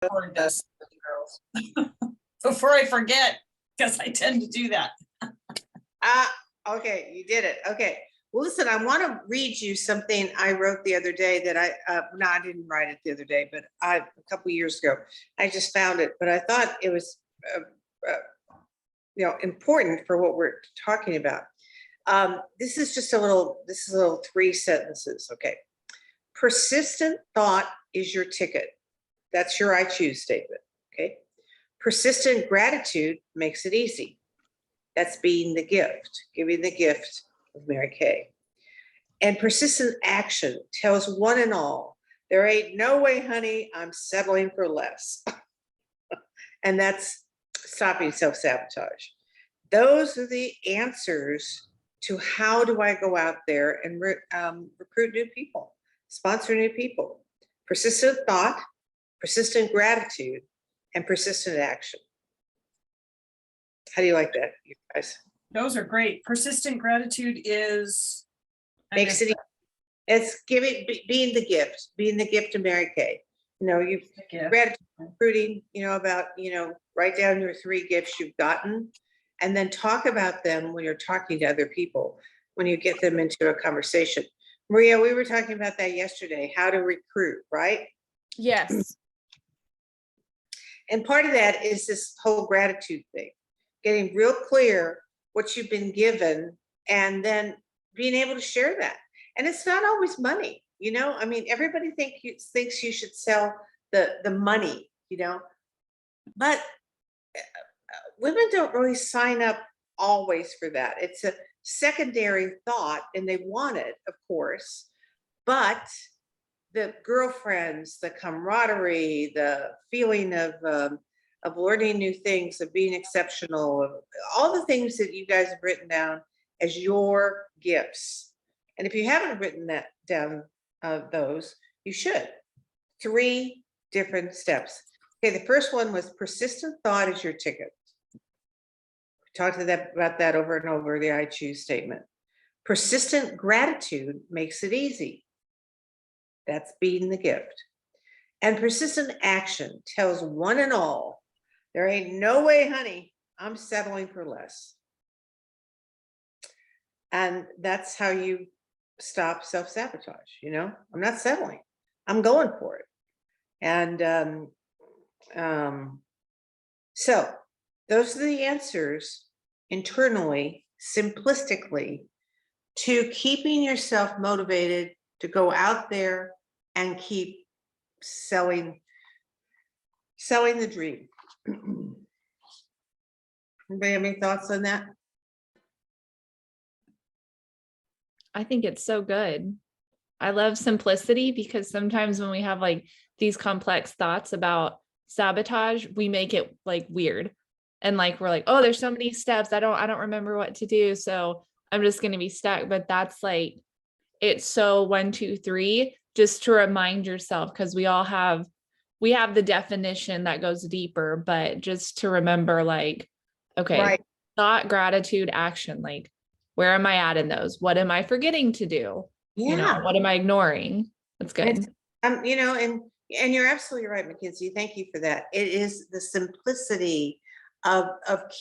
record this, girls, before I forget, because I tend to do that. Okay, you did it. Okay. Well, listen, I want to read you something I wrote the other day that no, I didn't write it the other day, but a couple years ago, I just found it, but I thought it was, important for what we're talking about. This is a little 3 sentences. Okay. Persistent thought is your ticket. That's your I choose statement. Okay. Persistent gratitude makes it easy. That's being the gift, giving the gift of Mary Kay. And persistent action tells one and all, there ain't no way, honey, I'm settling for less. And that's stopping self-sabotage. Those are the answers to how do I go out there and recruit new people, sponsor new people. Persistent thought, persistent gratitude, and persistent action. How do you like that, you guys? Those are great. Persistent gratitude is Makes it. It's being the gift to Mary Kay. You gratitude recruiting. Write down your 3 gifts you've gotten, and then talk about them when you're talking to other people. When you get them into a conversation, Maria, we were talking about that yesterday. How to recruit, right? Yes. And part of that is this whole gratitude thing. Getting real clear what you've been given and then being able to share that. And it's not always money, I mean, everybody thinks you should sell the money, but women don't really sign up always for that. It's a secondary thought and they want it, of course, but the girlfriends, the camaraderie, the feeling of learning new things, of being exceptional, of all the things that you guys have written down as your gifts. And if you haven't written that down, those, you should. 3 different steps. Okay, the first one was persistent thought is your ticket. We talked about that over and over, the I choose statement. Persistent gratitude makes it easy. That's being the gift. And persistent action tells one and all, there ain't no way, honey, I'm settling for less. And that's how you stop self-sabotage. I'm not settling, I'm going for it. And so those are the answers internally, simplistically, to keeping yourself motivated to go out there and keep selling the dream. Anybody have any thoughts on that? I think it's so good. I love simplicity because sometimes when we have like these complex thoughts about sabotage, we make it like weird. And like, we're like, oh, there's so many steps. I don't remember what to do. So I'm just going to be stuck. But that's like, it's so 1, 2, 3, just to remind yourself, because we have the definition that goes deeper, but just to remember, like, okay, right. Thought, gratitude, action, like, where am I at in those? What am I forgetting to do? Yeah. What am I ignoring? That's good. And you're absolutely right, Mackenzie. Thank you for that. It is the simplicity of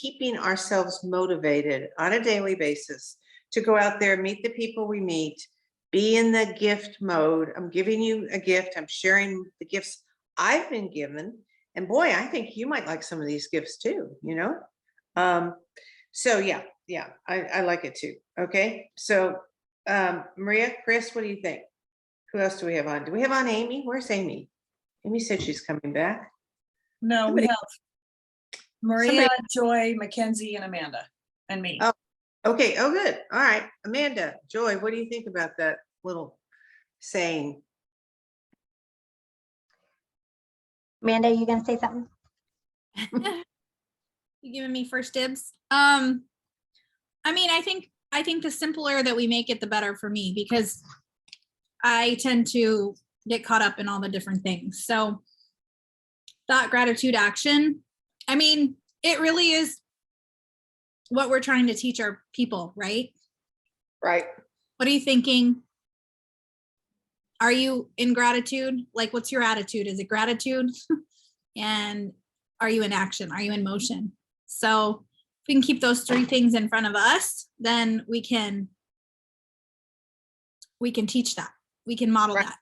keeping ourselves motivated on a daily basis to go out there, meet the people we meet, be in the gift mode. I'm giving you a gift. I'm sharing the gifts I've been given. And boy, I think you might like some of these gifts too, So yeah, I like it too. Okay. So Maria, Chris, what do you think? Who else do we have on? Do we have on Amy? Where's Amy? Amy said she's coming back. No, we have Maria, Joy, Mackenzie, and Amanda, and me. Oh, okay. Oh, good. All right. Amanda, Joy, what do you think about that little saying? Amanda, you gonna say something? You giving me first dibs? I mean, I think the simpler that we make it, the better for me, because I tend to get caught up in all the different things. So thought, gratitude, action. I mean, it really is what we're trying to teach our people, right? Right. What are you thinking? Are you in gratitude? Like, what's your attitude? Is it gratitude? and are you in action? Are you in motion? So if we can keep those three things in front of us, then we can teach that. We can model Right. that.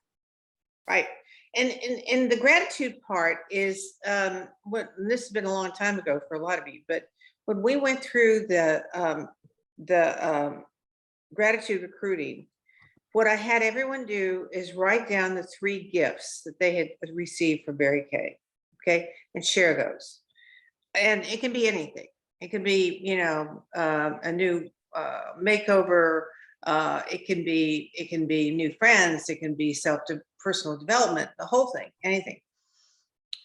Right. And the gratitude part is and this has been a long time ago for a lot of you, but when we went through the gratitude recruiting, what I had everyone do is write down the 3 gifts that they had received from Mary Kay, okay, and share those. And it can be anything. It can be, you know, a new makeover. It can be new friends. It can be personal development. The whole thing, anything.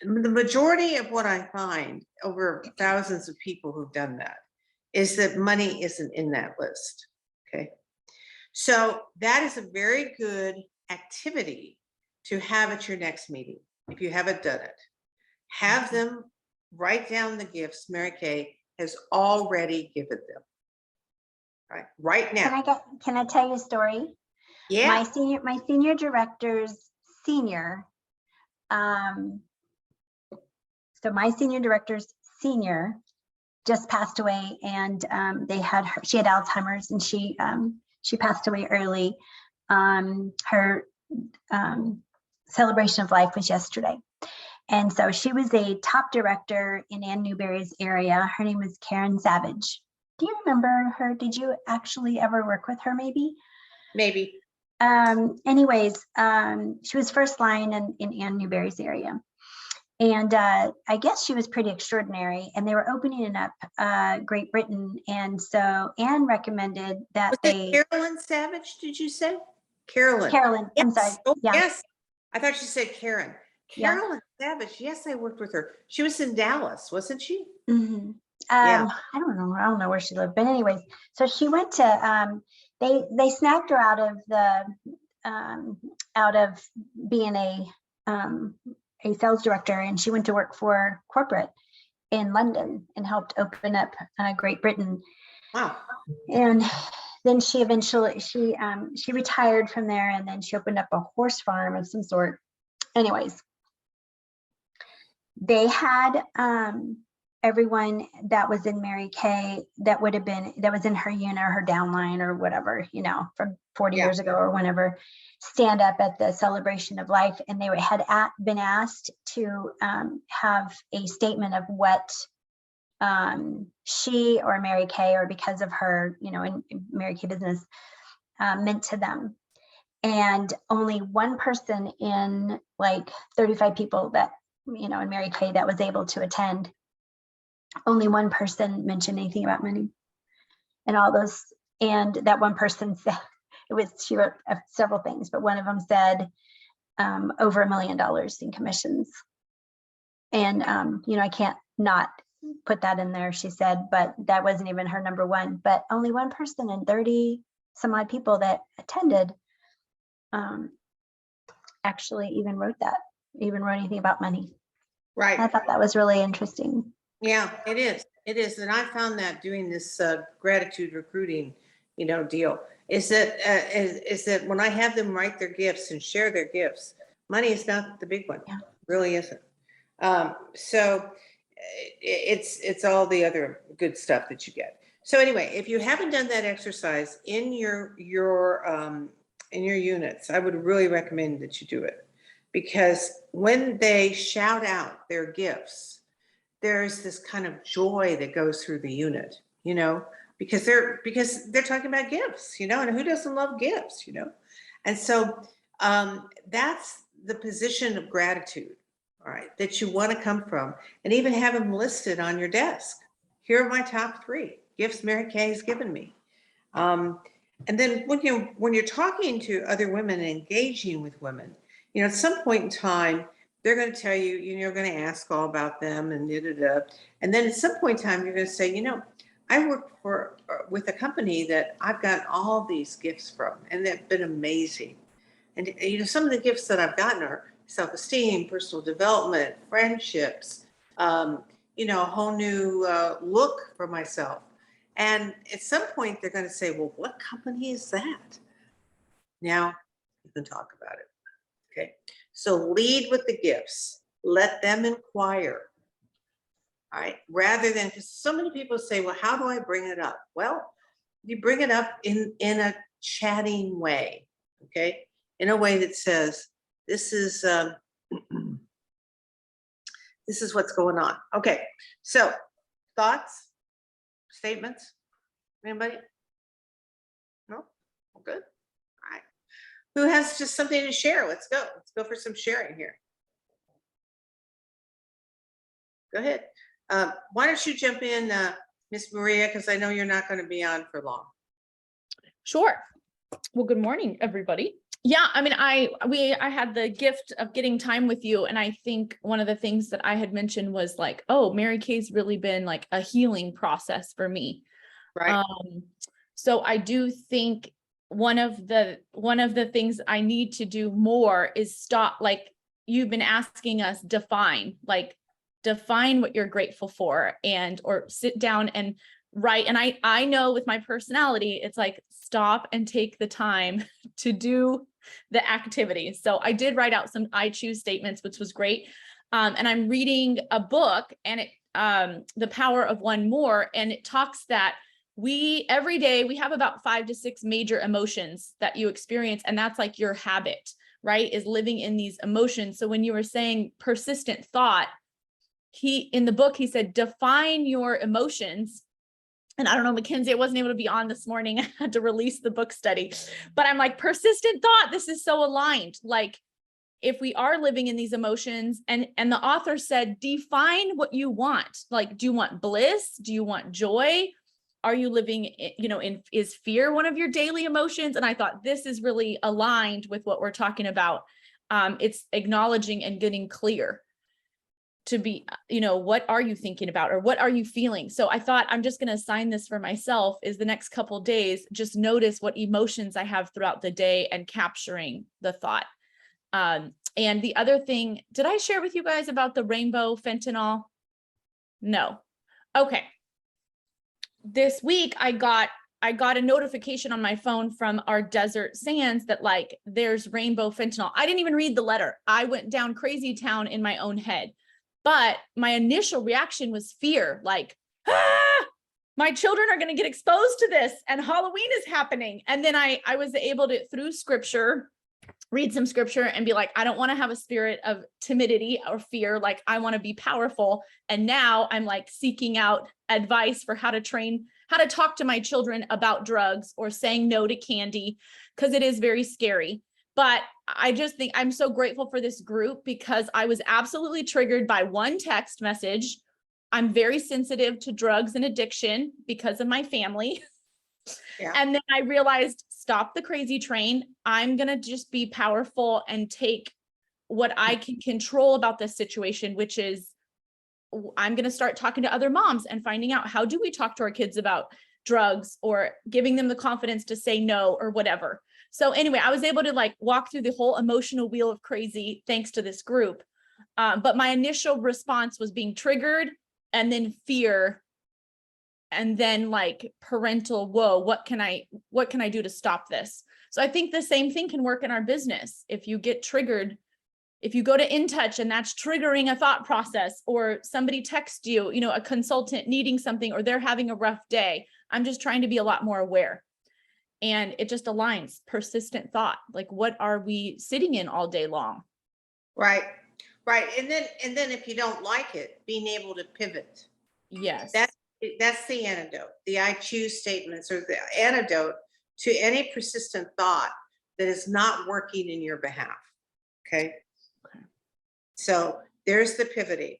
The majority of what I find over thousands of people who've done that is that money isn't in that list. Okay, so that is a very good activity to have at your next meeting. If you haven't done it, have them write down the gifts Mary Kay has already given them. Right now. Can I tell you a story? Yeah. My senior director's senior, so my senior director's senior just passed away, and she had Alzheimer's, and she passed away early. Her celebration of life was yesterday. And so she was a top director in Ann Newberry's area. Her name was Karen Savage. Do you remember her? Did you actually ever work with her maybe? Maybe. Anyways, she was first line in Ann Newberry's area. And I guess she was pretty extraordinary, and they were opening up Great Britain. And so Anne recommended that Was it Carolyn Savage, did you say? Carolyn. Yes. I'm sorry. Oh, Yeah. yes. I thought you said Karen. Yeah. Carolyn Savage. Yes, I worked with her. She was in Dallas, wasn't she? Mm-hmm. Yeah. I don't know where she lived, but anyways, so she went to they snagged her out of being a sales director, and she went to work for corporate in London and helped open up Great Britain. Wow. And then she eventually she retired from there, and then she opened up a horse farm of some sort. Anyways, they had everyone that was in Mary Kay that was in her unit or her downline or whatever, you know, from 40 years ago or whenever, stand up at the celebration of life, and they had been asked to have a statement of what she or Mary Kay, or because of her, you know, in Mary Kay business, meant to them. And only one person in like 35 people that, you know, in Mary Kay that was able to attend, only one person mentioned anything about money. And all those, and that one person said, she wrote several things, but one of them said over $1 million in commissions. And, you know, I can't not put that in there, she said, but that wasn't even her number one. But only one person and 30 some odd people that attended actually even wrote anything about money. Right. I thought that was really interesting. Yeah, it is. It is. And I found that doing this gratitude recruiting, you know, deal is that when I have them write their gifts and share their gifts, money is not the big one. Yeah. It really isn't. So it's all the other good stuff that you get. So anyway, if you haven't done that exercise in your units, I would really recommend that you do it, because when they shout out their gifts, there's this kind of joy that goes through the unit, you know, because they're talking about gifts, you know, and who doesn't love gifts, you know? And so that's the position of gratitude, all right, that you want to come from, and even have them listed on your desk. Here are my top 3 gifts Mary Kay has given me. And then when you're talking to other women and engaging with women, you know, at some point in time, they're going to tell you, you're going to ask all about them and and then at some point in time, you're going to say, you know, I work with a company that I've got all these gifts from, and they've been amazing. And you know, some of the gifts that I've gotten are self-esteem, personal development, friendships, you know, a whole new look for myself. And at some point, they're going to say, well, what company is that? Now you can talk about it. Okay. So lead with the gifts. let them inquire. All right, rather than, because so many people say, well, how do I bring it up? Well, you bring it up in a chatting way, okay? In a way that says, this is this is what's going on. Okay, so thoughts, statements, anybody? No, well, good. All right, who has just something to share? Let's go for some sharing here. Go ahead. Why don't you jump in, Miss Maria, because I know you're not going to be on for long. Sure. Well, good morning, everybody. Yeah, I mean, I had the gift of getting time with you, and I think one of the things that I had mentioned was like, oh, Mary Kay's really been like a healing process for me. Right. So I do think one of the things I need to do more is stop, like you've been asking us, define what you're grateful for, and or sit down and write. And I know with my personality, it's like stop and take the time to do the activity. So I did write out some I choose statements, which was great. And I'm reading a book, and it The Power of One More, and it talks that every day we have about 5 to 6 major emotions that you experience, and that's like your habit, right? Is living in these emotions. So when you were saying persistent thought, in the book, he said, define your emotions. And I don't know, Mackenzie, I wasn't able to be on this morning. I had to release the book study, but I'm like, persistent thought, this is so aligned. Like if we are living in these emotions, and the author said, define what you want. Like, do you want bliss? Do you want joy? Are you living, is fear one of your daily emotions? And I thought this is really aligned with what we're talking about. It's acknowledging and getting clear to be, what are you thinking about, or what are you feeling? So I thought I'm just going to assign this for myself, is the next couple days, just notice what emotions I have throughout the day and capturing the thought. And the other thing, did I share with you guys about the rainbow fentanyl? No. Okay. This week I got a notification on my phone from our desert sands that like there's rainbow fentanyl. I didn't even read the letter. I went down crazy town in my own head. But my initial reaction was fear, like, my children are going to get exposed to this and Halloween is happening. And then I was able to, through scripture, read some scripture and be like, I don't want to have a spirit of timidity or fear. Like I want to be powerful. And now I'm like seeking out advice for how to talk to my children about drugs or saying no to candy, because it is very scary. But I just think I'm so grateful for this group, because I was absolutely triggered by one text message. I'm very sensitive to drugs and addiction because of my family. Yeah. And then I realized, stop the crazy train. I'm going to just be powerful and take what I can control about this situation, which is I'm going to start talking to other moms and finding out, how do we talk to our kids about drugs, or giving them the confidence to say no or whatever. So anyway, I was able to like walk through the whole emotional wheel of crazy thanks to this group. But my initial response was being triggered, and then fear, and then like parental, whoa, what can I do to stop this? So I think the same thing can work in our business. If you get triggered, if you go to InTouch and that's triggering a thought process, or somebody texts you, a consultant needing something, or they're having a rough day, I'm just trying to be a lot more aware. And it just aligns. Persistent thought. Like, what are we sitting in all day long? Right. And then if you don't like it, being able to pivot. Yes. That's the antidote. The I choose statements are the antidote to any persistent thought that is not working in your behalf. Okay. So there's the pivoting.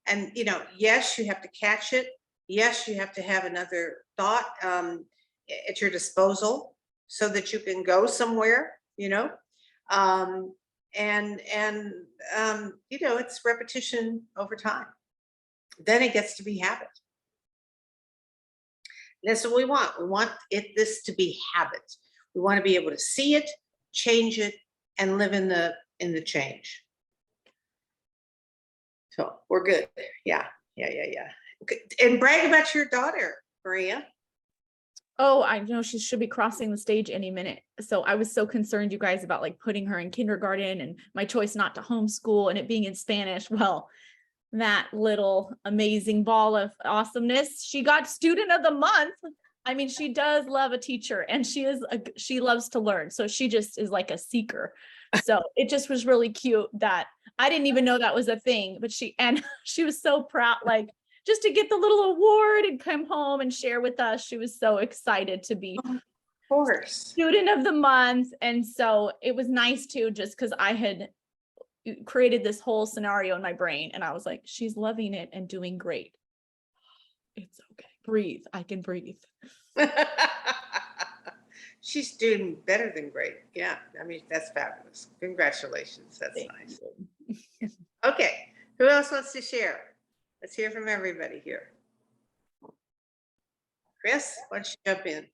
And, yes, you have to catch it. Yes, you have to have another thought at your disposal so that you can go somewhere, it's repetition over time. Then it gets to be habit. That's what we want. We want this to be habit. We want to be able to see it, change it, and live in the change. So we're good. Yeah. And brag about your daughter, Maria. Oh, I know she should be crossing the stage any minute. So I was so concerned, you guys, about like putting her in kindergarten and my choice not to homeschool and it being in Spanish. Well, that little amazing ball of awesomeness, she got student of the month. I mean, she does love a teacher and she loves to learn. So she just is like a seeker. So it just was really cute that I didn't even know that was a thing, but she was so proud, like just to get the little award and come home and share with us. She was so excited to be Of course. student of the month. And so it was nice too, just because I had created this whole scenario in my brain and I was like, she's loving it and doing great. It's okay. Breathe. I can breathe. She's doing better than great. Yeah, I mean, that's fabulous. Congratulations. That's Thank nice. you. Okay, who else wants to share? Let's hear from everybody here. Chris, why don't you jump in?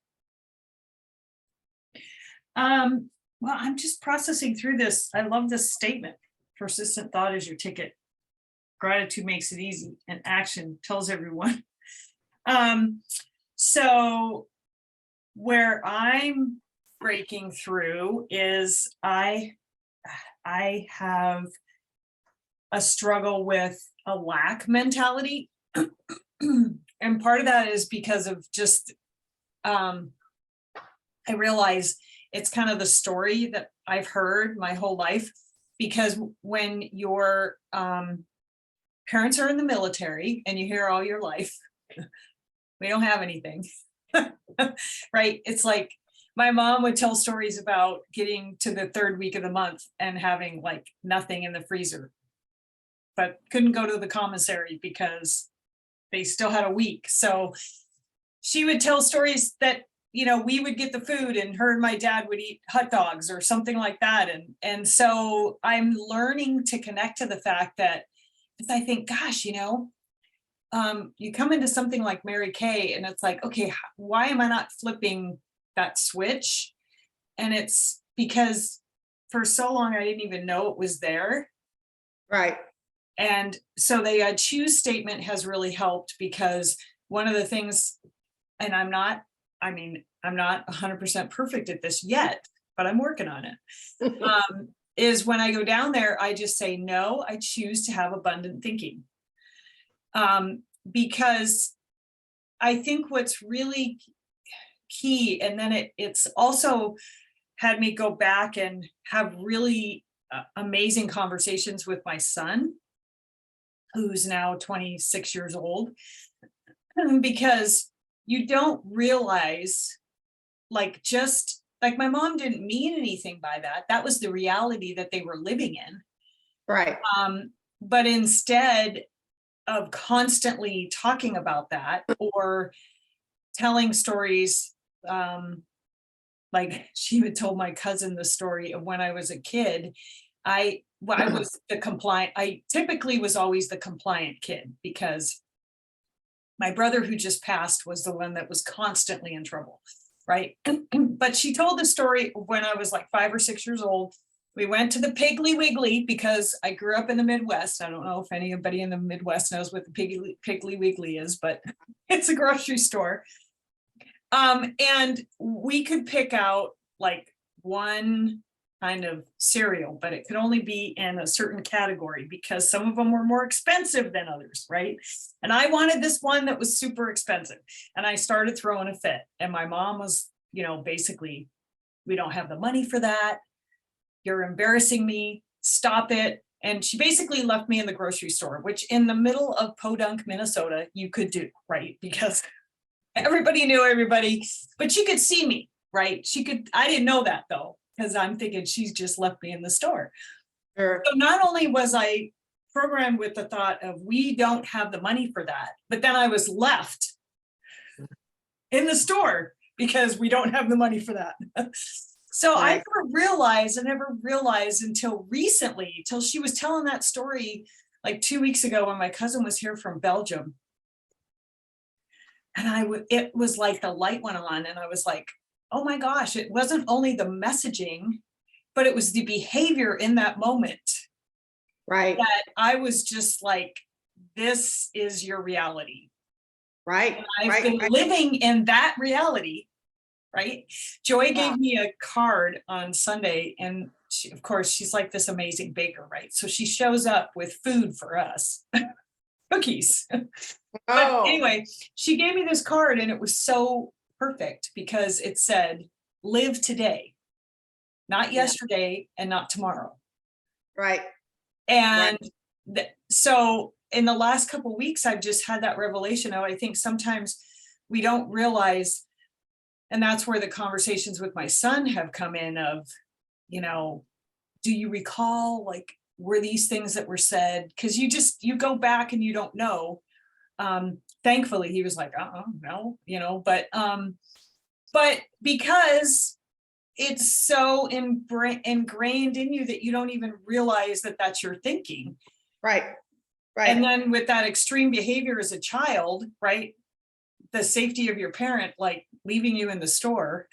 Well, I'm just processing through this. I love this statement. Persistent thought is your ticket. Gratitude makes it easy, and action tells everyone. So where I'm breaking through is I have a struggle with a lack mentality. And part of that is because of just, I realize it's kind of the story that I've heard my whole life, because when your parents are in the military and you hear all your life, we don't have anything, right? It's like my mom would tell stories about getting to the third week of the month and having like nothing in the freezer, but couldn't go to the commissary because they still had a week. So she would tell stories that, you know, we would get the food and her and my dad would eat hot dogs or something like that. And so I'm learning to connect to the fact that, because I think, gosh, you know, you come into something like Mary Kay and it's like, okay, why am I not flipping that switch? And it's because for so long, I didn't even know it was there. Right. And so the choose statement has really helped, because one of the things, and I'm not 100% perfect at this yet, but I'm working on it, is when I go down there, I just say, no, I choose to have abundant thinking. Because I think what's really key, and then it's also had me go back and have really amazing conversations with my son, who's now 26 years old, because you don't realize, like, just like my mom didn't mean anything by that. That was the reality that they were living in. Right. But instead of constantly talking about that or telling stories, like she would told my cousin the story of when I was a kid, I was the compliant. I typically was always the compliant kid, because my brother who just passed was the one that was constantly in trouble, right? But she told the story when I was like 5 or 6 years old. We went to the Piggly Wiggly because I grew up in the Midwest. I don't know if anybody in the Midwest knows what the Piggly Wiggly is, but it's a grocery store. And we could pick out like one kind of cereal, but it could only be in a certain category because some of them were more expensive than others, right? And I wanted this one that was super expensive. And I started throwing a fit. And my mom was, you know, basically, we don't have the money for that. You're embarrassing me. Stop it. And she basically left me in the grocery store, which in the middle of Podunk, Minnesota, you could do, right? Because everybody knew everybody, but she could see me, right? I didn't know that though, because I'm thinking she's just left me in the store. Sure. So not only was I programmed with the thought of we don't have the money for that, but then I was left in the store because we don't have the money for that. So Right. I never realized until recently, till she was telling that story like 2 weeks ago when my cousin was here from Belgium. And it was like the light went on and I was like, oh my gosh, it wasn't only the messaging, but it was the behavior in that moment. Right. That I was just like, this is your reality. Right. And I've been living in that reality right? Joy Wow. gave me a card on Sunday, and she, of course, she's like this amazing baker, right? So she shows up with food for us, cookies. But Oh, anyway, she gave me this card, and it was so perfect because it said, live today, not Yeah. yesterday and not tomorrow. right. And so in the last couple of weeks, I've just had that revelation of, I think sometimes we don't realize, and that's where the conversations with my son have come in of, you know, do you recall, like, were these things that were said? Because you go back and you don't know. Thankfully, he was like, no, you know, but because it's so ingrained in you that you don't even realize that that's your thinking. Right. Right. And then with that extreme behavior as a child, right? The safety of your parent, like leaving you in the store.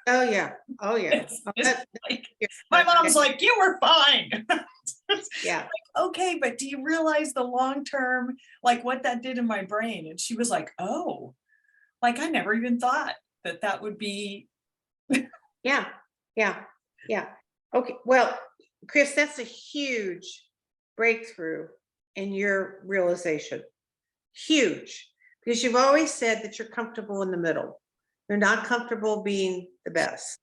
Oh, yeah. Oh, yeah. It's Oh, just that- like, my mom's like, you were fine. yeah. Okay, but do you realize the long term, like what that did in my brain? And she was like, oh, like I never even thought that that would be. Yeah. Yeah. Yeah. Okay. Well, Chris, that's a huge breakthrough in your realization. Huge. Because you've always said that you're comfortable in the middle. You're not comfortable being the best.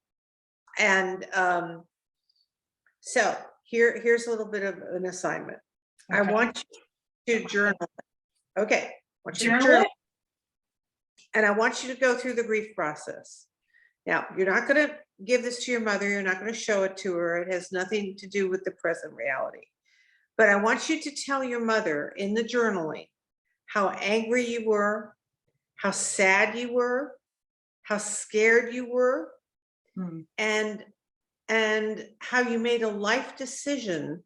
And so here's a little bit of an assignment. I Okay. want you to journal. Okay. I want you to Journal journal. it? And I want you to go through the grief process. Now, you're not going to give this to your mother. You're not going to show it to her. It has nothing to do with the present reality. But I want you to tell your mother in the journaling how angry you were, how sad you were, how scared you were, and how you made a life decision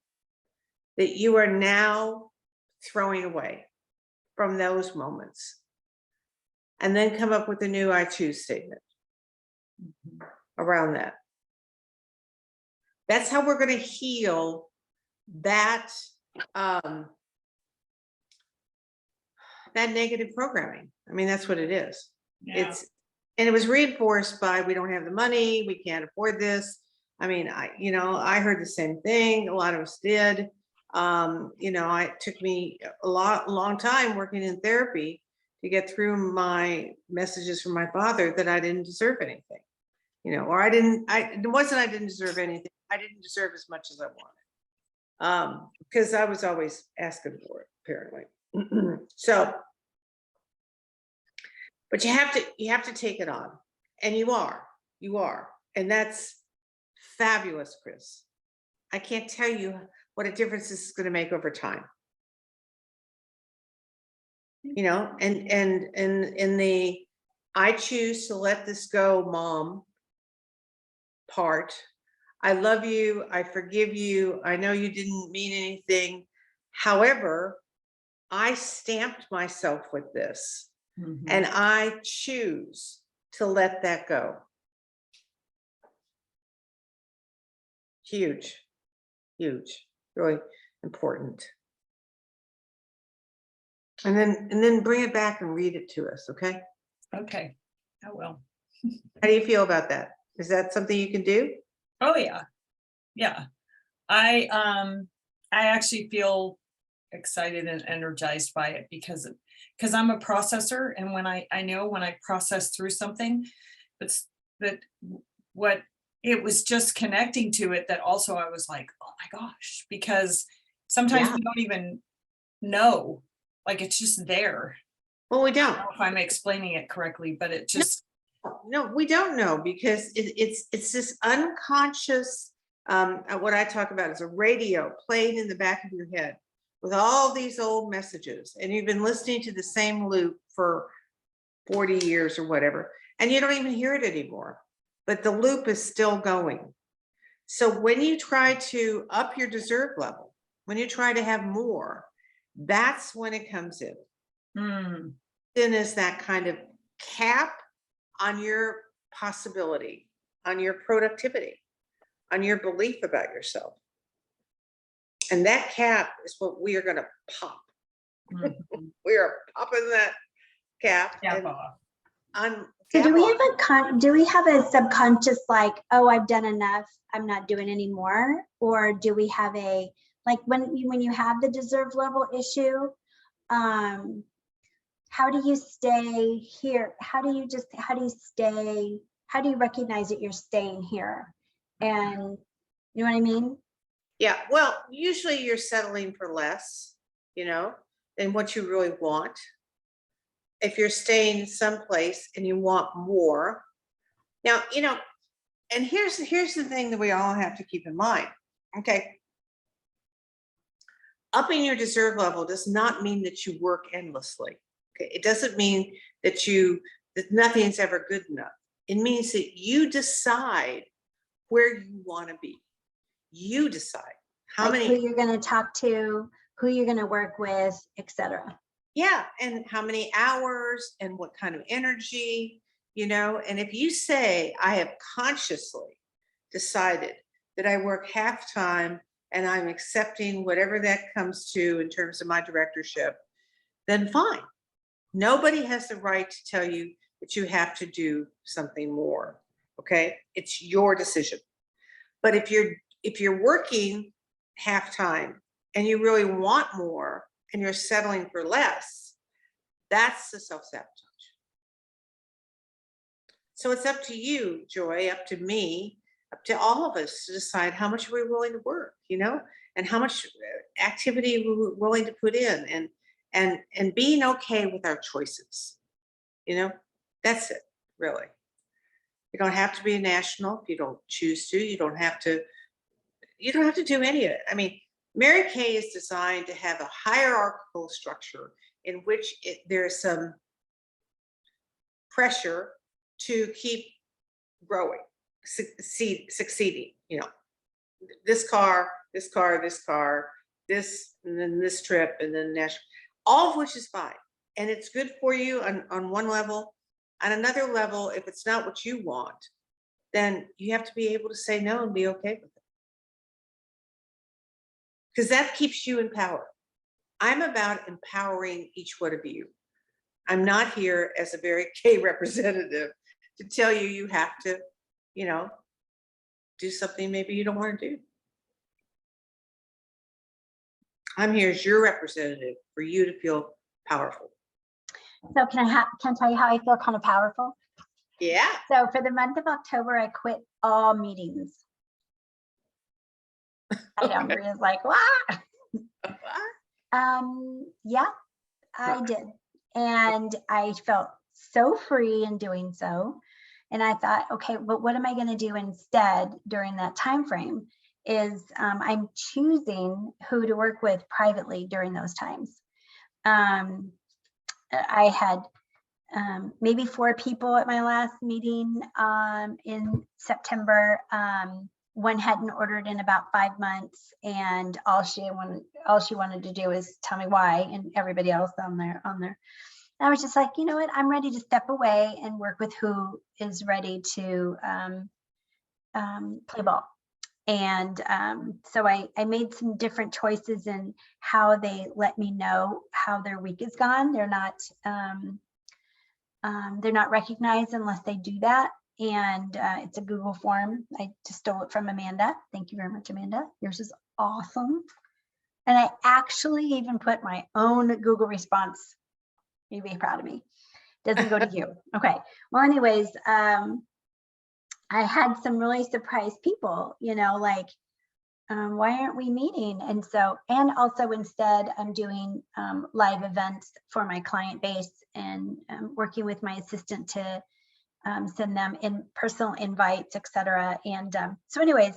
that you are now throwing away from those moments. And then come up with a new I choose statement around that. That's how we're going to heal that that negative programming. I mean, that's what it is. Yeah. And it was reinforced by, we don't have the money, we can't afford this. I mean, I heard the same thing. A lot of us did. It took me a long time working in therapy to get through my messages from my father that I didn't deserve anything, or it wasn't I didn't deserve anything. I didn't deserve as much as I wanted. Because I was always asking for it, apparently. So, but you have to take it on, and you are, and that's fabulous, Chris. I can't tell you what a difference this is going to make over time. And in the I choose to let this go, Mom part, I love you, I forgive you, I know you didn't mean anything. However, I stamped myself with this, and I choose to let that go. Huge, really important. And then bring it back and read it to us, okay? Okay, I will. How do you feel about that? Is that something you can do? Oh, yeah. Yeah. I actually feel excited and energized by it because I'm a processor, and when I know when I process through something, it's that what it was just connecting to it, that also I was like, oh my gosh, because sometimes Yeah. we don't even know, like it's just there. Well, we I don't. don't know if I'm explaining it correctly, but it just No, we don't know, because it's this unconscious, what I talk about is a radio playing in the back of your head with all these old messages, and you've been listening to the same loop for 40 years or whatever, and you don't even hear it anymore, but the loop is still going. So when you try to up your deserve level, when you try to have more, that's when it comes in. Then is that kind of cap on your possibility, on your productivity, on your belief about yourself. And that cap is what we are going to pop. We are popping that cap. cap And off. So do we have a subconscious like, oh, I've done enough, I'm not doing anymore? Or do we have a, like when you have the deserve level issue, how do you stay here? How do you recognize that you're staying here? And you know what I mean? Yeah, well, usually you're settling for less, you know, than what you really want. If you're staying someplace and you want more. Now, you know, and here's the thing that we all have to keep in mind. Okay. Upping your deserve level does not mean that you work endlessly. Okay. It doesn't mean that nothing's ever good enough. It means that you decide where you want to be. You decide how like many, who you're going to talk to, who you're going to work with, etc. yeah, and how many hours and what kind of energy, you know. And if you say, I have consciously decided that I work half time and I'm accepting whatever that comes to in terms of my directorship, then fine. Nobody has the right to tell you that you have to do something more. Okay, it's your decision. But if you're working half time and you really want more and you're settling for less, that's the self-sabotage. So it's up to you, Joy, up to me, up to all of us to decide how much we're willing to work, you know, and how much activity we're willing to put in, and being okay with our choices. You know, that's it, really. You don't have to be a national if you don't choose to. You don't have to do any of it. I mean, Mary Kay is designed to have a hierarchical structure in which there's some pressure to keep growing, succeeding, you know, this car, and then this trip, and then national, all of which is fine. And it's good for you on one level. On another level, if it's not what you want, then you have to be able to say no and be okay with it. Because that keeps you in power. I'm about empowering each one of you. I'm not here as a very Kay representative to tell you you have to, you know, do something maybe you don't want to do. I'm here as your representative for you to feel powerful. So can I tell you how I feel kind of powerful? Yeah. So for the month of October, I quit all meetings. I know, Maria's like, wow. Yeah, I did. And I felt so free in doing so. And I thought, okay, but what am I going to do instead during that time frame? Is I'm choosing who to work with privately during those times. I had maybe 4 people at my last meeting in September. One hadn't ordered in about 5 months, and all she wanted to do is tell me why, and everybody else on there. And I was just like, you know what, I'm ready to step away and work with who is ready to play ball. And so I made some different choices in how they let me know how their week is gone. They're not recognized unless they do that. And it's a Google form. I just stole it from Amanda. Thank you very much, Amanda. Yours is awesome. And I actually even put my own Google response. You'd be proud of me. Doesn't go to you. Okay. Well, anyways, I had some really surprised people, you know, like, why aren't we meeting? And so, and also instead I'm doing live events for my client base, and working with my assistant to send them in personal invites, etc. And so anyways,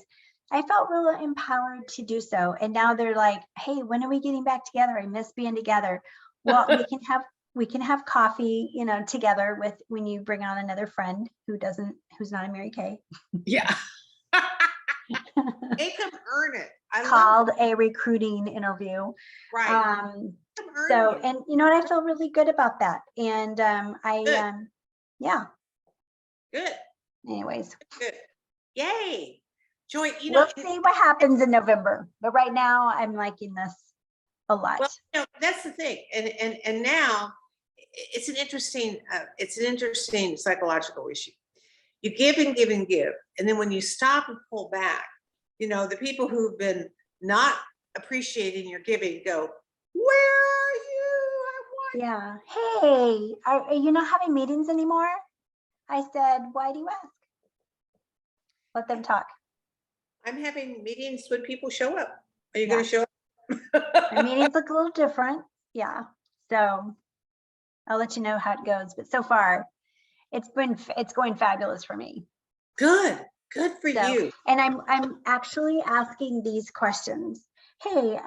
I felt really empowered to do so. And now they're like, hey, when are we getting back together? I miss being together. Well, we can have coffee, you know, together with when you bring on another friend who's not a Mary Kay. Yeah. Make them earn it. Called a recruiting interview. Right. So, and you know what, I feel really good about that. And yeah. Good. Anyways. Good. Yay. Joy, you We'll know, see what happens in November. But right now I'm liking this a lot. well, you know, that's the thing. And now it's an interesting psychological issue. You give and give and give. And then when you stop and pull back, you know, the people who've been not appreciating your giving go, where are you? I want Yeah. Hey, are you not having meetings anymore? I said, why do you ask? Let them talk. I'm having meetings when people show up. Are you Yeah. going to show up? My meetings look a little different. Yeah. So I'll let you know how it goes. But so far, it's going fabulous for me. Good for So, you. and I'm actually asking these questions. Hey,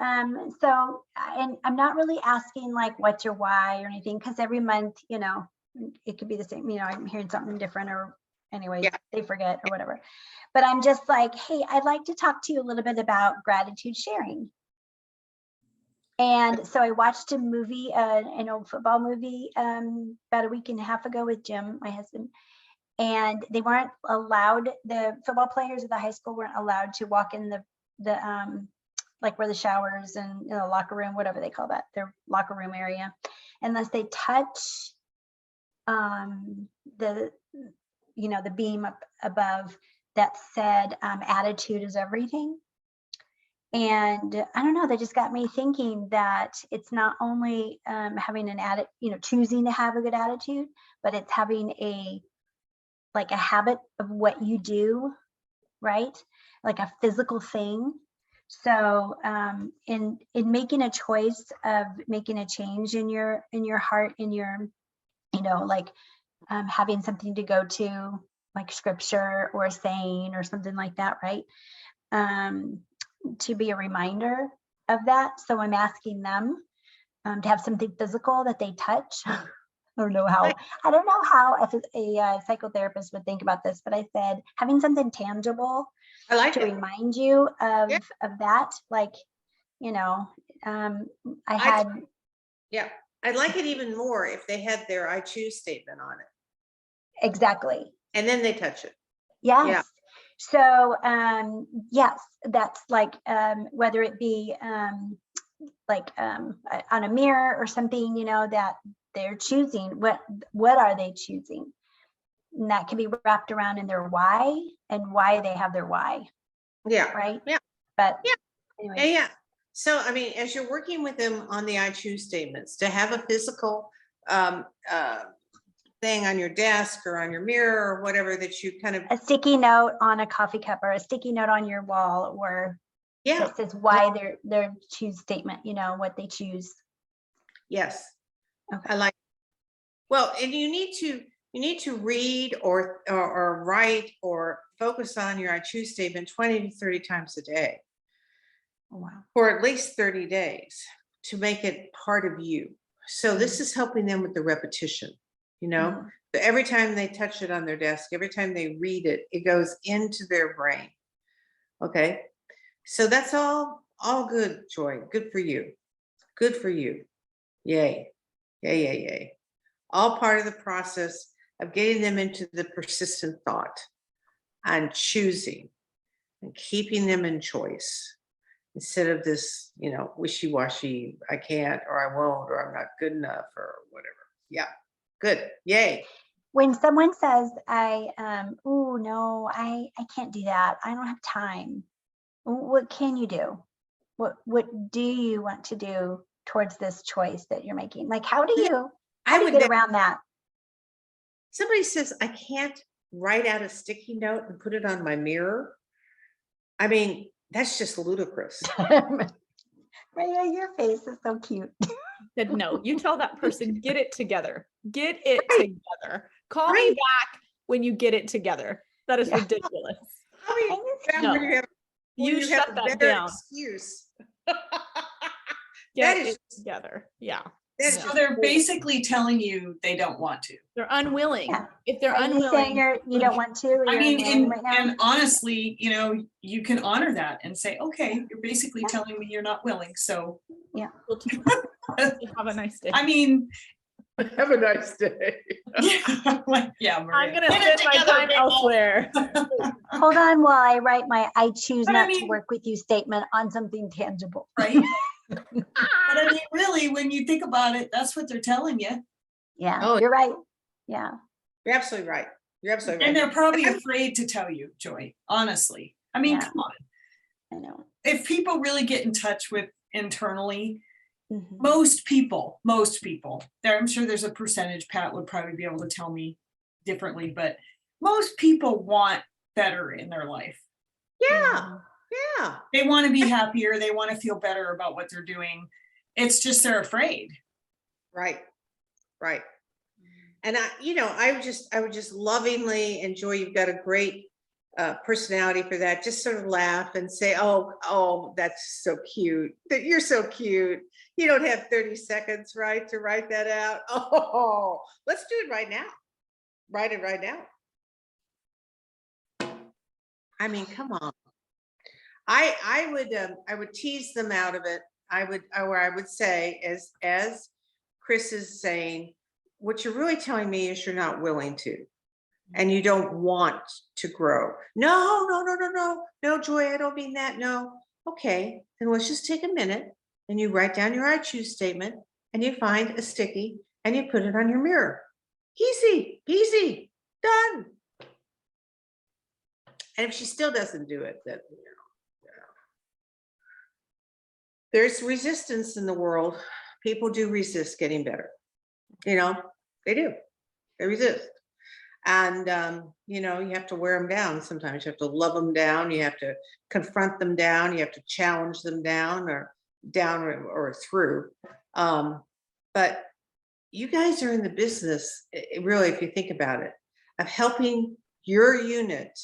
so, and I'm not really asking like, what's your why or anything, because every month, you know, it could be the same, you know, I'm hearing something different, or anyways, Yeah. they forget or whatever. But I'm just like, hey, I'd like to talk to you a little bit about gratitude sharing. And so I watched a movie, an old football movie, about a week and a half ago with Jim, my husband. And they weren't allowed, the football players at the high school weren't allowed to walk in the like where the showers and, you know, locker room, whatever they call that, their locker room area, unless they touch the, you know, the beam up above that said attitude is everything. And I don't know, that just got me thinking that it's not only having an attitude, you know, choosing to have a good attitude, but it's having a habit of what you do, right? Like a physical thing. So in making a choice of making a change in your heart, in your, you know, like having something to go to, like scripture or a saying or something like that, right? To be a reminder of that. So I'm asking them to have something physical that they touch. I don't know how a psychotherapist would think about this, but I said having something tangible I like to it. remind you of Yeah. that. Like, you know, I'd like it even more if they had their I choose statement on it. exactly. And then they touch it. Yes. Yeah. So yes, that's like whether it be like on a mirror or something, you know, that they're choosing, what are they choosing? And that can be wrapped around in their why and why they have their why. Yeah. Right. Yeah. But yeah. Anyway. Yeah. So, I mean, as you're working with them on the I choose statements, to have a physical thing on your desk or on your mirror or whatever that you kind of. A sticky note on a coffee cup or a sticky note on your wall, or that says why their choose statement, you know, what they choose. Yes. Okay. I like. Well, and you need to read or write or focus on your I choose statement 20 to 30 times a day. Oh, wow. For at least 30 days to make it part of you. So this is helping them with the repetition, you know. So every time they touch it on their desk, every time they read it, it goes into their brain. Okay. So that's all good, Joy. Good for you. Good for you. Yay. Yay, yay, yay. All part of the process of getting them into the persistent thought and choosing and keeping them in choice instead of this, you know, wishy-washy, I can't, or I won't, or I'm not good enough, or whatever. Yeah, good. Yay. When someone says, oh no, I can't do that, I don't have time, what can you do? What do you want to do towards this choice that you're making? Like, how do you get around that? Somebody says, I can't write out a sticky note and put it on my mirror. I mean, that's just ludicrous. Maria, your face is so cute. Said, no, you tell that person, get it together. Get it together. Call me back when you get it together. That is ridiculous. You shut that down. Excuse. Get it together. Yeah. So they're basically telling you they don't want to. They're unwilling. Yeah. If they're Are you unwilling, saying you don't want to? Or I you're mean, unwilling right now? and honestly, you know, you can honor that and say, okay, you're basically telling me you're not willing. So yeah. Have a nice day. I mean, have a nice day. Yeah, Maria. I'm gonna spend my time elsewhere. Hold on while I write my I choose not to work with you statement on something tangible. Right. But I mean, really, when you think about it, that's what they're telling you. Yeah, Oh. you're right. Yeah. You're absolutely right. You're absolutely right. And they're probably afraid to tell you, Joy, honestly. I mean, Yeah. come on. I know. If people really get in touch with internally, Mhm. most people, there, I'm sure there's a percentage, Pat would probably be able to tell me differently, but most people want better in their life. Yeah, yeah, They want to be happier. They want to feel better about what they're doing. It's just they're afraid. right, right. And I would just lovingly enjoy, you've got a great personality for that. Just sort of laugh and say, oh, that's so cute. That you're so cute. You don't have 30 seconds, right, to write that out. Oh, let's do it right now. Write it right now. I mean, come on. I would tease them out of it. I would say, as Chris is saying, what you're really telling me is you're not willing to, and you don't want to grow. No, Joy, I don't mean that. No. Okay, then let's just take a minute and you write down your I choose statement and you find a sticky and you put it on your mirror. Easy, easy, done. And if she still doesn't do it, then there's resistance in the world. People do resist getting better. They do. They resist. And, you have to wear them down. Sometimes you have to love them down. You have to confront them down. You have to challenge them down or through. But you guys are in the business, really, if you think about it, of helping your unit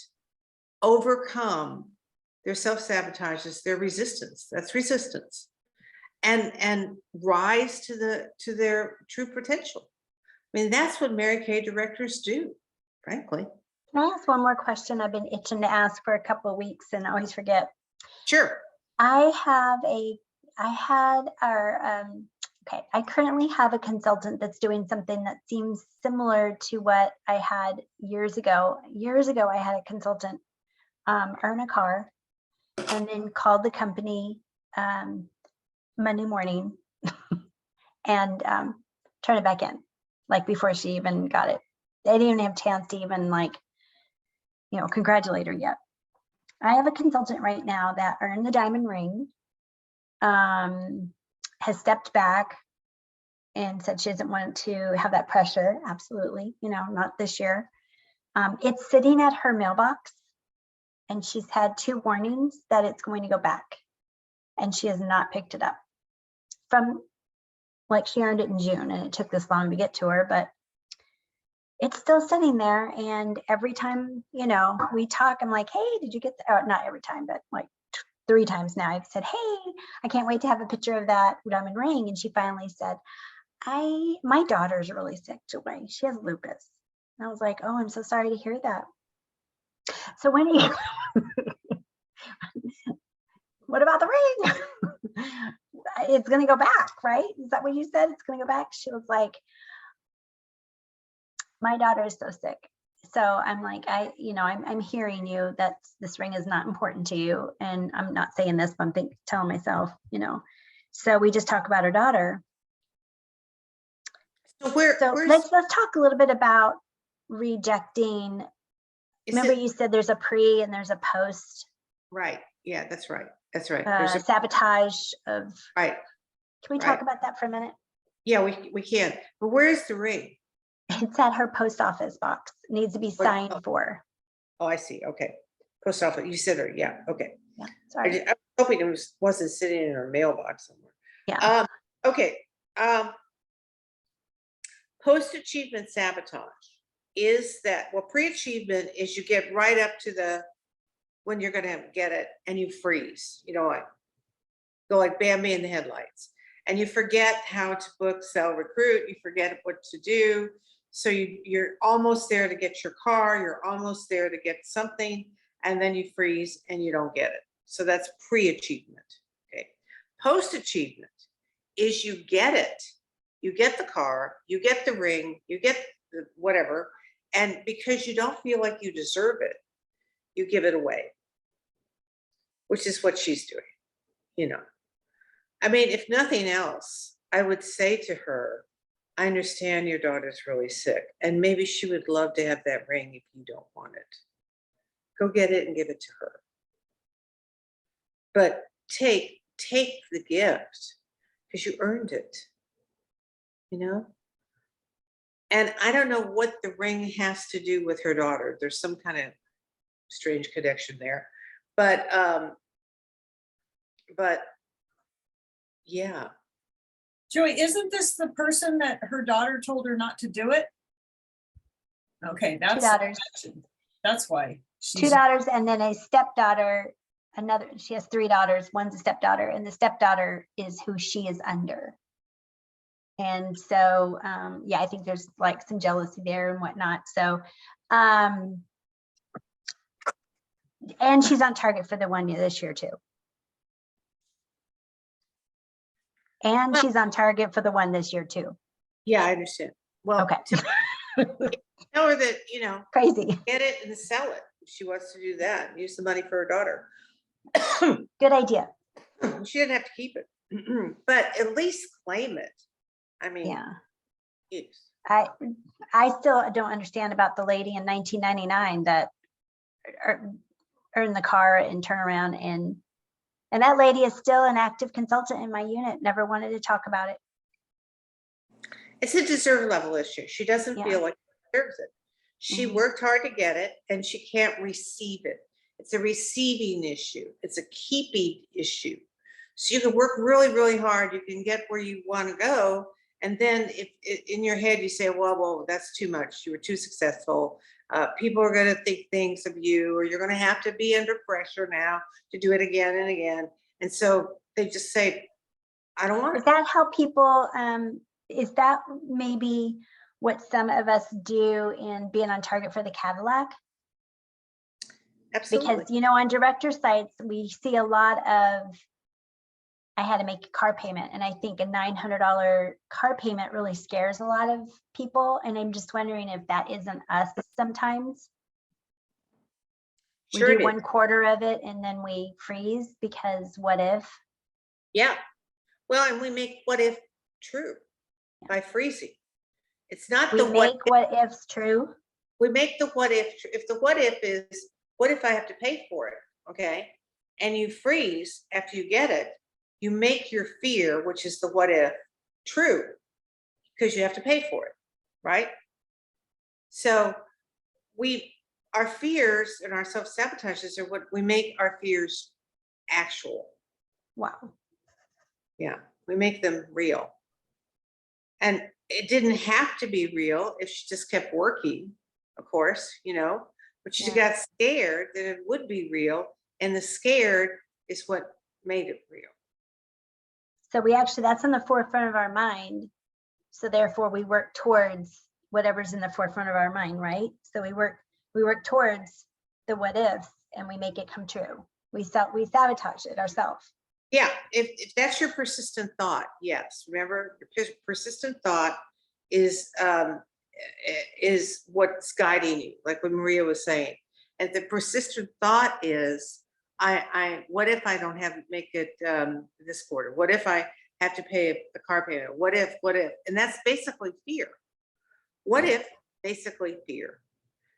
overcome their self-sabotages, their resistance. That's resistance. And rise to their true potential. I mean, that's what Mary Kay directors do, frankly. Can I ask one more question? I've been itching to ask for a couple of weeks and I always forget. Sure. I currently have a consultant that's doing something that seems similar to what I had years ago. Years ago, I had a consultant earn a car and then called the company Monday morning and turn it back in, like before she even got it. They didn't even have a chance to even congratulate her yet. I have a consultant right now that earned the diamond ring, has stepped back and said she doesn't want to have that pressure. Absolutely, not this year. It's sitting at her mailbox and she's had 2 warnings that it's going to go back and she has not picked it up. From she earned it in June and it took this long to get to her, but it's still sitting there. And every time, we talk, I'm like, hey, did you get not every time, but 3 times now I've said, hey, I can't wait to have a picture of that diamond ring. And she finally said, my daughter's really sick, Joy. She has lupus. And I was like, oh, I'm so sorry to hear that. So when you, what about the ring? It's going to go back, right? Is that what you said? It's going to go back. She was like, my daughter is so sick. So I'm like, I'm hearing you that this ring is not important to you. And I'm not saying this, but I'm telling myself, so we just talk about her daughter. So let's talk a little bit about rejecting. Remember you said there's a pre and there's a post. Right. Yeah, that's right. That's right. There's a sabotage of. Right. Can we talk about that for a minute? Yeah, we can. But where's the ring? It's at her post office box. It needs to be signed for. Oh, I see. Okay. Post office. You said her. Yeah. Okay. Yeah. Sorry. I was hoping it wasn't sitting in her mailbox somewhere. Yeah. Okay. Post-achievement sabotage is that, pre-achievement is you get right up to when you're going to get it and you freeze, go like Bambi in the headlights, and you forget how to book, sell, recruit. You forget what to do. So you're almost there to get your car. You're almost there to get something, and then you freeze and you don't get it. So that's pre-achievement. Okay. Post-achievement is you get it. You get the car, you get the ring, you get the whatever, and because you don't feel like you deserve it, you give it away, which is what she's doing. I mean, if nothing else, I would say to her, I understand your daughter's really sick, and maybe she would love to have that ring if you don't want it. Go get it and give it to her. But take the gift because you earned it, you know? And I don't know what the ring has to do with her daughter. There's some kind of strange connection there. But yeah. Joey, isn't this the person that her daughter told her not to do it? Okay, that's daughters. that's why. Two She's daughters and then a stepdaughter, another, she has 3 daughters, one's a stepdaughter, and the stepdaughter is who she is under. And so, yeah, I think there's like some jealousy there and whatnot. So, and she's on target for the one this year too. And Well- she's on target for the one this year too. Yeah, I understand. Well, Okay. tell her that, you know, Crazy. get it and sell it. If she wants to do that, use the money for her daughter. Good idea. She didn't have to keep it, but at least claim it. I mean, Yeah. use. I still don't understand about the lady in 1999 that earned the car and turn around and that lady is still an active consultant in my unit. Never wanted to talk about it. It's a deserve level issue. She doesn't Yeah. feel like she deserves it. She Mhm. worked hard to get it and she can't receive it. It's a receiving issue. It's a keeping issue. So you can work really, really hard. You can get where you want to go. And then if in your head you say, well, that's too much. You were too successful. People are going to think things of you, or you're going to have to be under pressure now to do it again and again. And so they just say, I don't want Is it. that how people, is that maybe what some of us do in being on target for the Cadillac? Absolutely. Because, you know, on director sites, we see a lot of, I had to make a car payment, and I think a $900 car payment really scares a lot of people. And I'm just wondering if that isn't us sometimes. Sure We it do is. 1/4 of it and then we freeze because what if? Yeah. Well, and we make what if true by freezing. It's not We the what make what ifs true. we make the what if. If the what if is, what if I have to pay for it? Okay. And you freeze after you get it, you make your fear, which is the what if, true because you have to pay for it. Right. So our fears and our self-sabotages are what we make our fears actual. Wow. Yeah, we make them real. And it didn't have to be real if she just kept working, of course, you know, but she Yeah. got scared that it would be real. And the scared is what made it real. So we actually, that's in the forefront of our mind. So therefore we work towards whatever's in the forefront of our mind, right? So we work towards the what ifs and we make it come true. We sabotage it ourselves. Yeah, if that's your persistent thought, yes. Remember, your persistent thought is what's guiding you, like what Maria was saying. And the persistent thought is, what if I don't make it this quarter? What if I have to pay a car payment? What if? And that's basically fear. What if? Basically fear.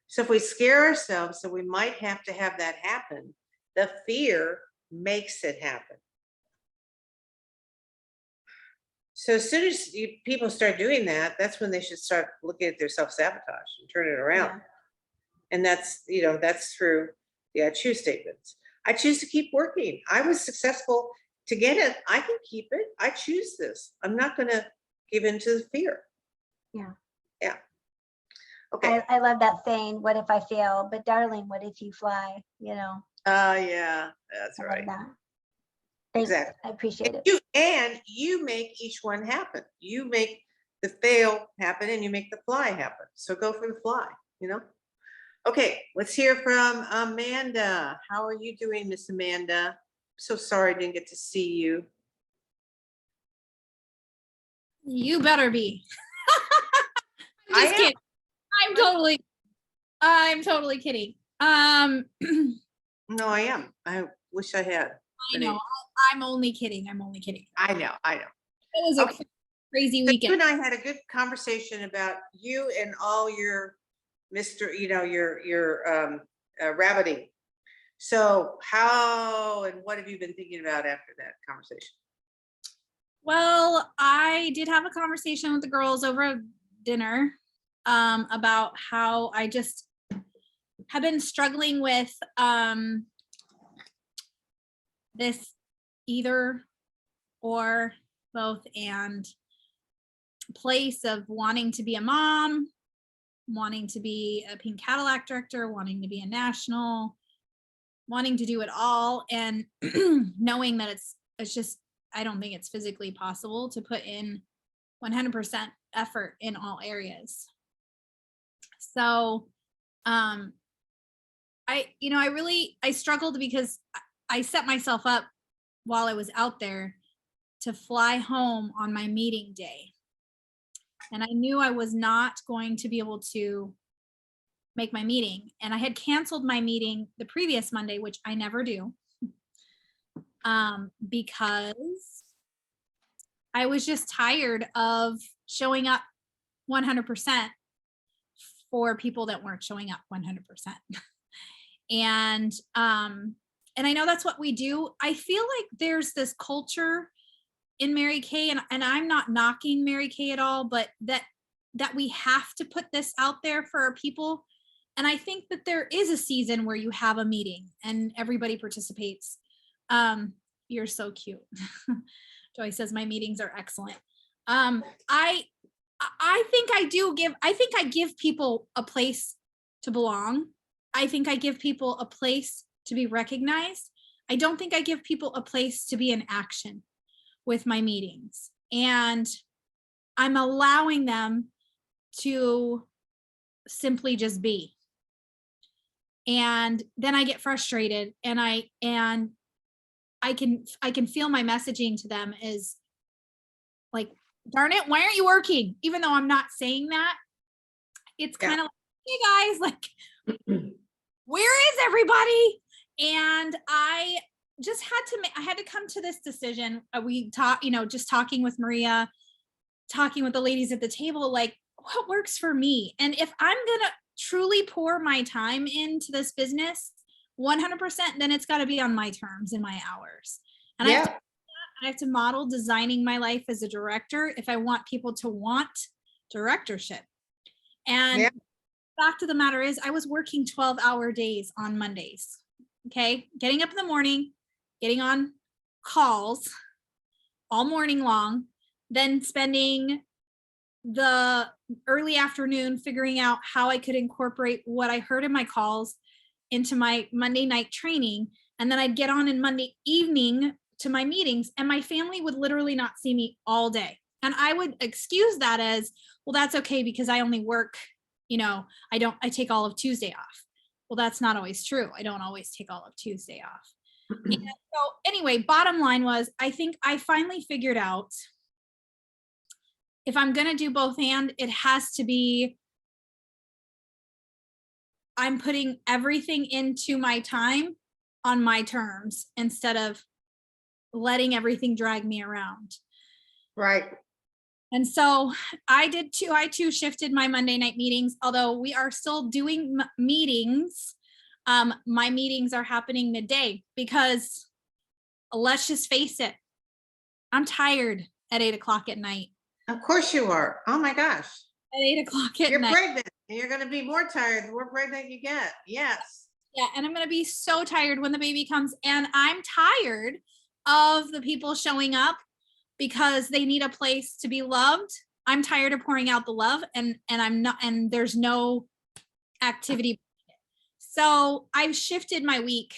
So if we scare ourselves, so we might have to have that happen, the fear makes it happen. So as soon as people start doing that, that's when they should start looking at their self-sabotage and turn it around. Yeah. And that's, you know, that's through the I choose statements. I choose to keep working. I was successful to get it. I can keep it. I choose this. I'm not going to give in to the fear. Yeah. Yeah. Okay. I love that saying, what if I fail? But darling, what if you fly? You know, Yeah, that's I right. love that. Thanks. Exactly. I appreciate it. And you make each one happen. You make the fail happen and you make the fly happen. So go for the fly, you know? Okay, let's hear from Amanda. How are you doing, Miss Amanda? So sorry I didn't get to see you. You better be. I'm I just am. kidding. I'm totally kidding. No, I am. I wish I had. I know. I'm only kidding. I'm only kidding. I know. It was Okay. crazy So you weekend. and I had a good conversation about you and all your your rabbiting. So how and what have you been thinking about after that conversation? Well, I did have a conversation with the girls over dinner about how I just have been struggling with this either or both and place of wanting to be a mom, wanting to be a Pink Cadillac director, wanting to be a national, wanting to do it all, and knowing that it's just, I don't think it's physically possible to put in 100% effort in all areas. So I struggled because I set myself up while I was out there to fly home on my meeting day. And I knew I was not going to be able to make my meeting. And I had canceled my meeting the previous Monday, which I never do, because I was just tired of showing up 100% for people that weren't showing up 100%. And I know that's what we do. I feel like there's this culture in Mary Kay, and I'm not knocking Mary Kay at all, but that we have to put this out there for our people. And I think that there is a season where you have a meeting and everybody participates. You're so cute. Joy says my meetings are excellent. I think I give people a place to belong. I think I give people a place to be recognized. I don't think I give people a place to be in action with my meetings. And I'm allowing them to simply just be. And then I get frustrated, and I can feel my messaging to them is like, darn it, why aren't you working? Even though I'm not saying that, it's kind of like, hey guys, like, where is everybody? And I just had to come to this decision. We talked, just talking with Maria, talking with the ladies at the table, like, what works for me? And if I'm gonna truly pour my time into this business 100%, then it's got to be on my terms and my hours. And I have to model designing my life as a director if I want people to want directorship. And the fact of the matter is, I was working 12-hour days on Mondays. Okay, getting up in the morning, getting on calls all morning long, then spending the early afternoon figuring out how I could incorporate what I heard in my calls into my Monday night training. And then I'd get on in Monday evening to my meetings, and my family would literally not see me all day. And I would excuse that as, well, that's okay because I only work, I take all of Tuesday off. Well, that's not always true. I don't always take all of Tuesday off. And so anyway, bottom line was, I think I finally figured out if I'm going to do both and, it has to be, I'm putting everything into my time on my terms instead of letting everything drag me around. Right. And so I did too. I too shifted my Monday night meetings, although we are still doing meetings. My meetings are happening midday because let's just face it, I'm tired at 8 o'clock at night. Of course you are. Oh my gosh. At 8 o'clock at You're night. pregnant, and you're going to be more tired the more pregnant you get. Yes. Yeah, and I'm going to be so tired when the baby comes, and I'm tired of the people showing up because they need a place to be loved. I'm tired of pouring out the love, and I'm not, and there's no activity. So I've shifted my week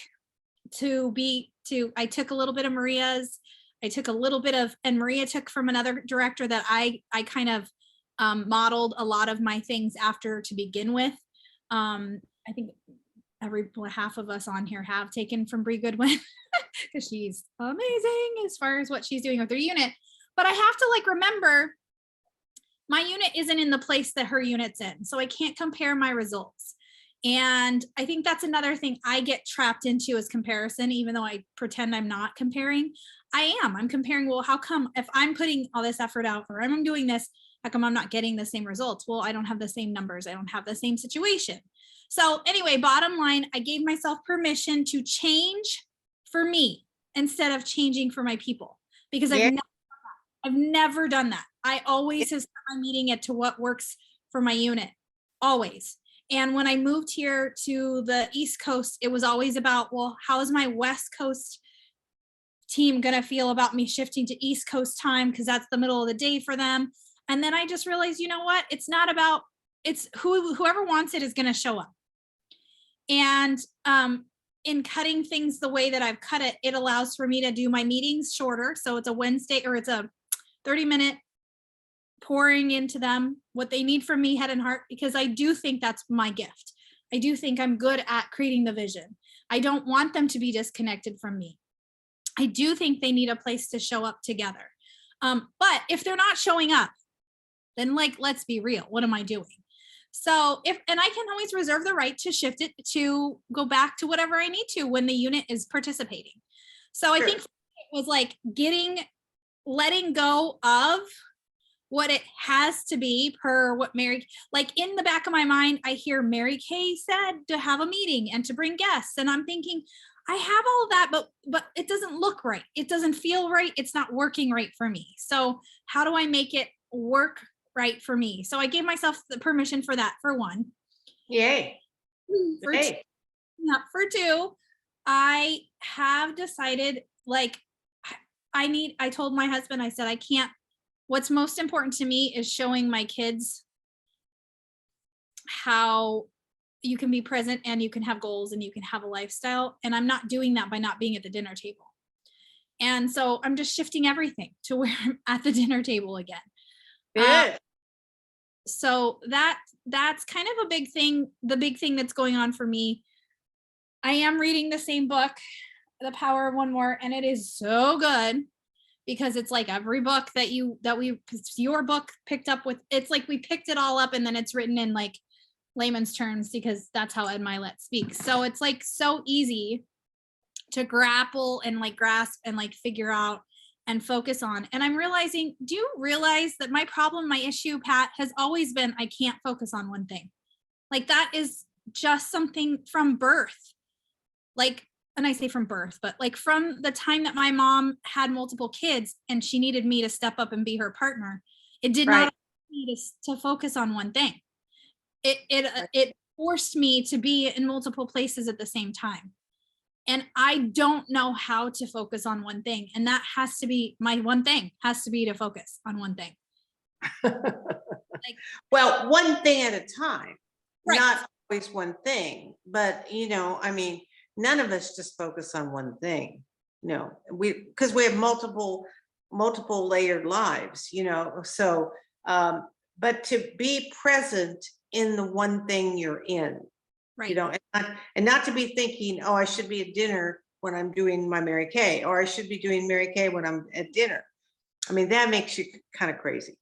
I took a little bit of Maria's, I took a little bit of, and Maria took from another director that I kind of modeled a lot of my things after to begin with. I think half of us on here have taken from Bree Goodwin because she's amazing as far as what she's doing with her unit. But I have to remember my unit isn't in the place that her unit's in. So I can't compare my results. And I think that's another thing I get trapped into is comparison, even though I pretend I'm not comparing. I'm comparing, well, how come if I'm putting all this effort out or I'm doing this, how come I'm not getting the same results? Well, I don't have the same numbers. I don't have the same situation. So anyway, bottom line, I gave myself permission to change for me instead of changing for my people, because Yeah. I've never done that. I always have set my meeting it to what works for my unit, always. And when I moved here to the East Coast, it was always about, well, how is my West Coast team going to feel about me shifting to East Coast time? Because that's the middle of the day for them. And then I just realized, you know what? It's not about, it's whoever wants it is going to show up. And in cutting things the way that I've cut it, it allows for me to do my meetings shorter. So it's a Wednesday, or it's a 30-minute pouring into them what they need from me, head and heart, because I do think that's my gift. I do think I'm good at creating the vision. I don't want them to be disconnected from me. I do think they need a place to show up together. But if they're not showing up, then like, let's be real. What am I doing? So and I can always reserve the right to shift it to go back to whatever I need to when the unit is participating. So I think it was like letting go of what it has to be per what Mary, like in the back of my mind, I hear Mary Kay said to have a meeting and to bring guests. And I'm thinking, I have all of that, but it doesn't look right. It doesn't feel right. It's not working right for me. So how do I make it work right for me? So I gave myself the permission for that, for one. Yay. For Yay. for two, I have decided, like, I told my husband, I said, I can't, what's most important to me is showing my kids how you can be present and you can have goals and you can have a lifestyle. And I'm not doing that by not being at the dinner table. And so I'm just shifting everything to where I'm at the dinner table again. Good. So that's kind of a big thing, the big thing that's going on for me. I am reading the same book, The Power of One More, and it is so good, because it's like every book that your book picked up with, it's like we picked it all up and then it's written in like layman's terms, because that's how Ed Milet speaks. So it's like so easy to grapple and like grasp and like figure out and focus on. And I'm realizing, do you realize that my problem, my issue, Pat, has always been I can't focus on one thing. Like that is just something from birth. Like, and I say from birth, but like from the time that my mom had multiple kids and she needed me to step up and be her partner, it did not allow me to focus on one thing. It forced me to be in multiple places at the same time. And I don't know how to focus on one thing. And that has to be my one thing, has to be to focus on one thing. Well, one thing at a time, Right. not always one thing, but I mean, none of us just focus on one thing. No, because we have multiple layered lives, so, but to be present in the one thing you're in, Right. And not to be thinking, oh, I should be at dinner when I'm doing my Mary Kay, or I should be doing Mary Kay when I'm at dinner. I mean, that makes you kind of crazy.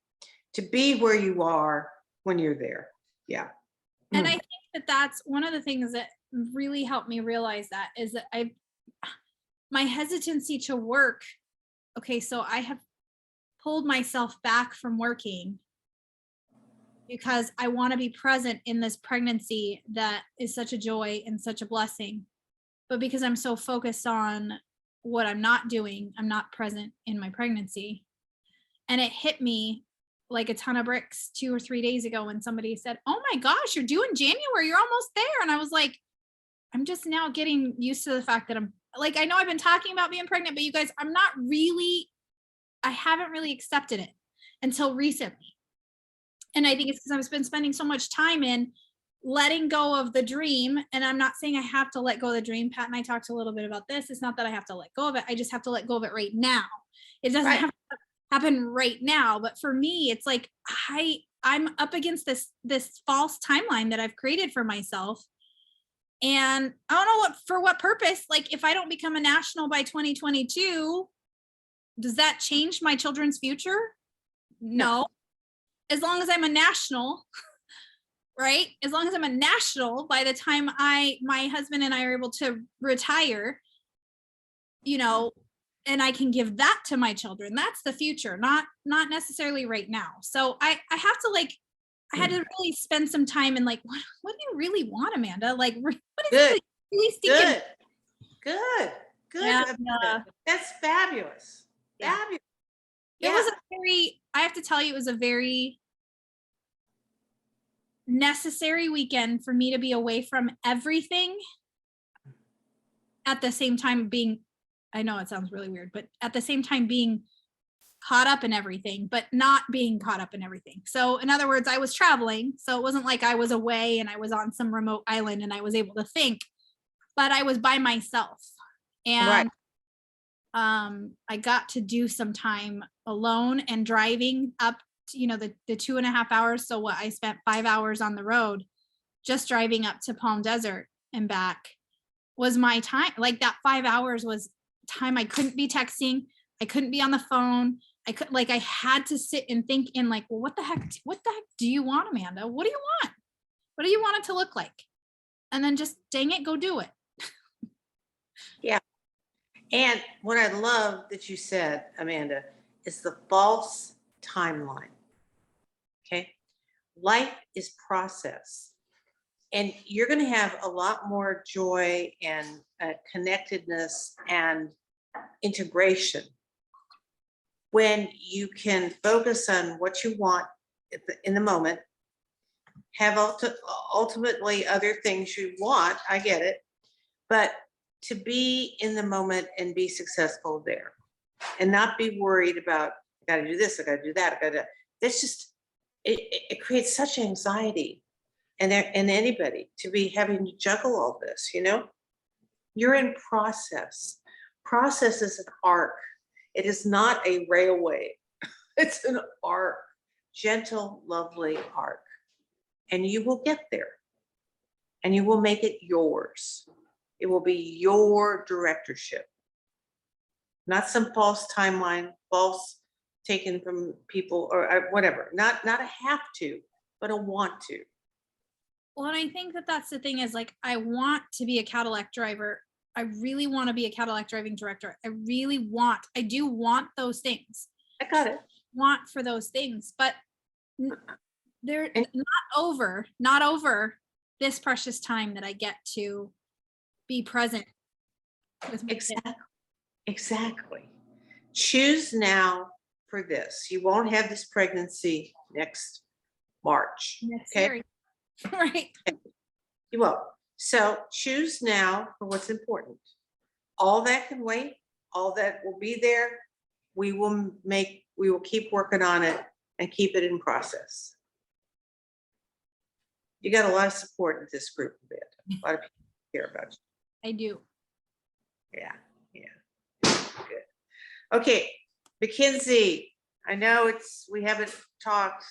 To be where you are when you're there. Yeah. And I think that's one of the things that really helped me realize that is that my hesitancy to work. Okay, so I have pulled myself back from working because I want to be present in this pregnancy that is such a joy and such a blessing. But because I'm so focused on what I'm not doing, I'm not present in my pregnancy. And it hit me like a ton of bricks 2 or 3 days ago when somebody said, oh my gosh, you're due in January, you're almost there. And I was like, I'm just now getting used to the fact that I'm like, I know I've been talking about being pregnant, but you guys, I haven't really accepted it until recently. And I think it's because I've been spending so much time in letting go of the dream. And I'm not saying I have to let go of the dream. Pat and I talked a little bit about this. It's not that I have to let go of it. I just have to let go of it right now. It doesn't have to happen right now. But for me, it's like I'm up against this false timeline that I've created for myself. And I don't know for what purpose. Like if I don't become a national by 2022, does that change my children's future? No. As long as I'm a national, right? As long as I'm a national, by the time my husband and I are able to retire, and I can give that to my children. That's the future, not necessarily right now. So I have to like, I had to really spend some time and like, what do you really want, Amanda? Like, what is Good. it really stinking? Good. And, Amanda. That's fabulous. Yeah. Fabulous. It was a very, I have to tell you, it was a very necessary weekend for me to be away from everything at the same time being, I know it sounds really weird, but at the same time being caught up in everything, but not being caught up in everything. So in other words, I was traveling. So it wasn't like I was away and I was on some remote island and I was able to think, but I was by myself. And I got to do some time alone and driving up, to, the 2.5 hours. So what, I spent 5 hours on the road, just driving up to Palm Desert and back was my time. Like that 5 hours was time I couldn't be texting. I couldn't be on the phone. I had to sit and think in like, well, what the heck do you want, Amanda? What do you want? What do you want it to look like? And then just dang it, go do it. Yeah. And what I love that you said, Amanda, is the false timeline. Okay. Life is process. And you're going to have a lot more joy and connectedness and integration when you can focus on what you want in the moment, have ultimately other things you want, I get it, but to be in the moment and be successful there and not be worried about, I got to do this, I got to do that, that's just, it creates such anxiety and anybody to be having to juggle all this, you're in process. Process is an arc. It is not a railway. It's an arc, gentle, lovely arc. And you will get there and you will make it yours. It will be your directorship, not some false timeline, false taken from people or whatever, not a have to, but a want to. Well, and I think that's the thing is like, I want to be a Cadillac driver. I really want to be a Cadillac driving director. I do want those things. I got it. Want for those things, but they're not over this precious time that I get to be present with my kids. Exactly. Choose now for this. You won't have this pregnancy next March. Okay. Right. You won't. So choose now for what's important. All that can wait. All that will be there. We will keep working on it and keep it in process. You got a lot of support in this group, a bit. A lot of people care about you. I do. Yeah. Good. Okay, Mackenzie, I know we haven't talked.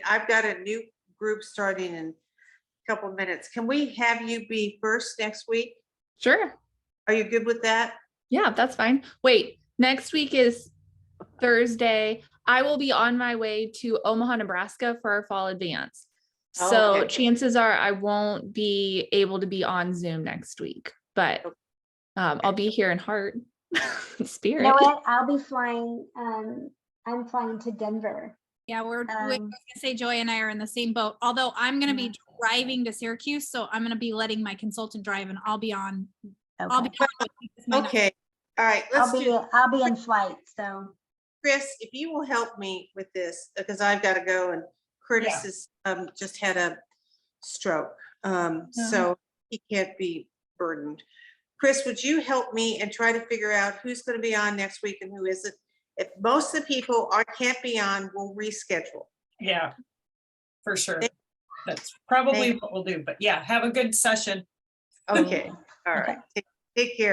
I've got a new group starting in a couple of minutes. Can we have you be first next week? Sure. Are you good with that? Yeah, that's fine. Wait, next week is Thursday. I will be on my way to Omaha, Nebraska for our fall advance. So okay. Chances are I won't be able to be on Zoom next week, but I'll be here in heart, spirit. You know what? I'll be flying. I'm flying to Denver. Yeah, we're gonna say Joy and I are in the same boat. Although I'm gonna be driving to Syracuse, so I'm gonna be letting my consultant drive, and I'll be on. Okay. I'll be on. Okay. All right. I'll be in flight. So Chris, if you will help me with this, because I've got to go, and Curtis is just had a stroke, so he can't be burdened. Chris, would you help me and try to figure out who's going to be on next week and who isn't? If most of the people can't be on, we'll reschedule. Yeah, for sure. That's probably what we'll do, but yeah, have a good session. Okay. All right. Take care.